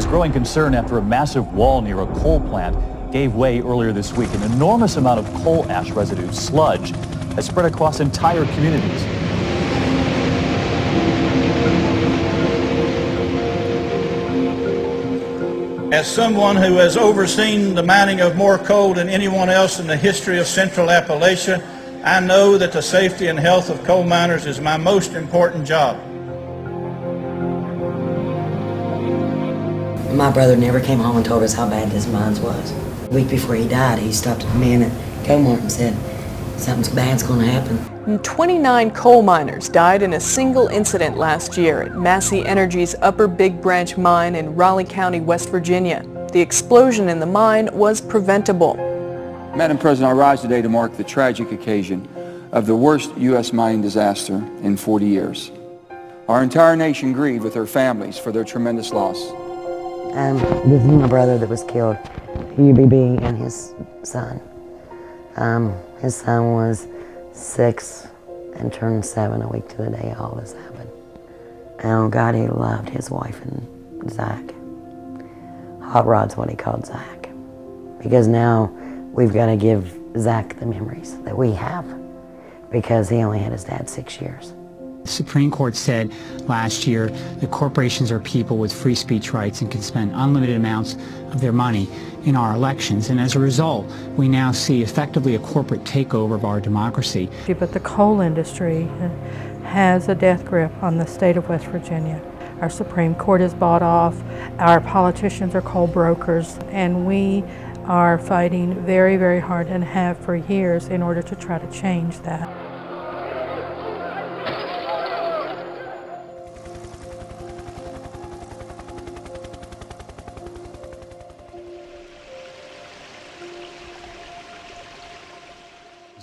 There's growing concern after a massive wall near a coal plant gave way earlier this week. An enormous amount of coal ash residue, sludge, has spread across entire communities. As someone who has overseen the mining of more coal than anyone else in the history of Central Appalachia, I know that the safety and health of coal miners is my most important job. My brother never came home and told us how bad this mine was. A week before he died, he stopped at the man at Kmart and said, something bad's going to happen. 29 coal miners died in a single incident last year at Massey Energy's Upper Big Branch mine in Raleigh County, West Virginia. The explosion in the mine was preventable. Madam President, I rise today to mark the tragic occasion of the worst U.S. mining disaster in 40 years. Our entire nation grieved with their families for their tremendous loss. This is my brother that was killed, UBB, and his son. His son was 6 and turned 7 a week to the day all this happened. And oh God, he loved his wife and Zach. Hot Rod's what he called Zach. Because now we've got to give Zach the memories that we have, because he only had his dad 6 years. The Supreme Court said last year that corporations are people with free speech rights and can spend unlimited amounts of their money in our elections. And as a result, we now see effectively a corporate takeover of our democracy. But the coal industry has a death grip on the state of West Virginia. Our Supreme Court is bought off, our politicians are coal brokers, and we are fighting very, very hard and have for years in order to try to change that.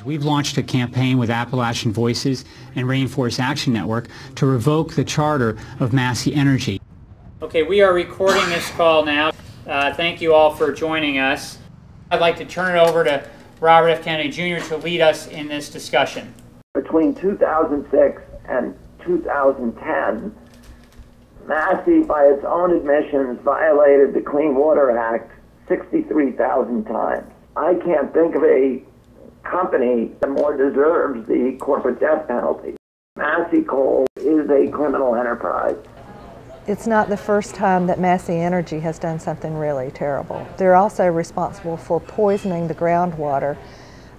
We've launched a campaign with Appalachian Voices and Rainforest Action Network to revoke the charter of Massey Energy. Okay, we are recording this call now. Thank you all for joining us. I'd like to turn it over to Robert F. Kennedy Jr. to lead us in this discussion. Between 2006 and 2010, Massey, by its own admissions, violated the Clean Water Act 63,000 times. I can't think of a company that more deserves the corporate death penalty. Massey Coal is a criminal enterprise. It's not the first time that Massey Energy has done something really terrible. They're also responsible for poisoning the groundwater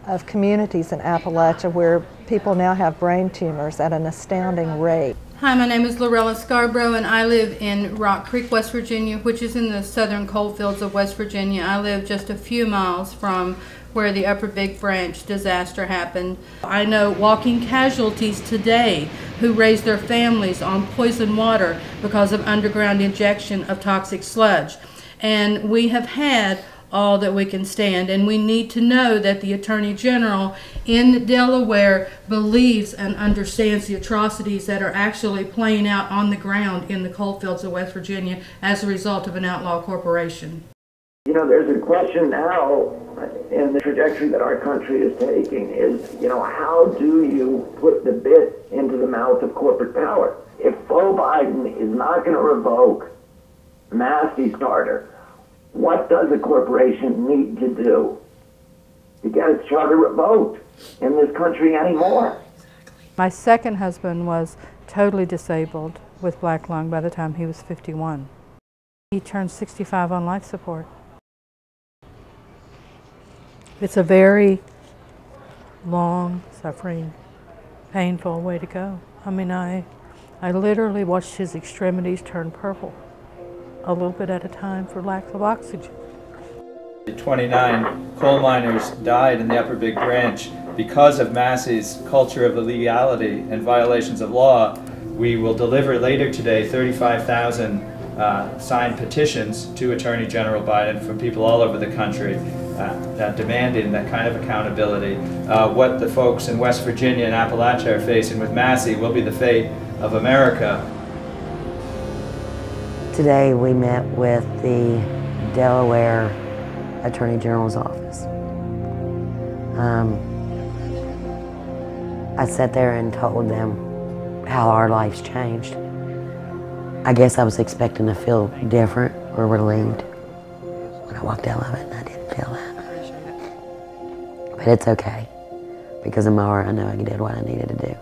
of communities in Appalachia where people now have brain tumors at an astounding rate. Hi, my name is Lorella Scarborough, and I live in Rock Creek, West Virginia, which is in the southern coal fields of West Virginia. I live just a few miles from where the Upper Big Branch disaster happened. I know walking casualties today who raised their families on poisoned water because of underground injection of toxic sludge. And we have had all that we can stand, and we need to know that the Attorney General in Delaware believes and understands the atrocities that are actually playing out on the ground in the coal fields of West Virginia as a result of an outlaw corporation. You know, there's a question now in the trajectory that our country is taking is, how do you put the bit into the mouth of corporate power? If Beau Biden is not going to revoke Massey's charter, what does a corporation need to do to get its charter revoked in this country anymore? My second husband was totally disabled with black lung by the time he was 51. He turned 65 on life support. It's a very long, suffering, painful way to go. I mean, I literally watched his extremities turn purple a little bit at a time for lack of oxygen. 29 coal miners died in the Upper Big Branch because of Massey's culture of illegality and violations of law. We will deliver later today 35,000 signed petitions to Attorney General Biden from people all over the country demanding that kind of accountability. What the folks in West Virginia and Appalachia are facing with Massey will be the fate of America. Today we met with the Delaware Attorney General's office. I sat there and told them how our lives changed. I guess I was expecting to feel different or relieved when I walked out of it, and I didn't feel that. But it's okay, because tomorrow I know I did what I needed to do.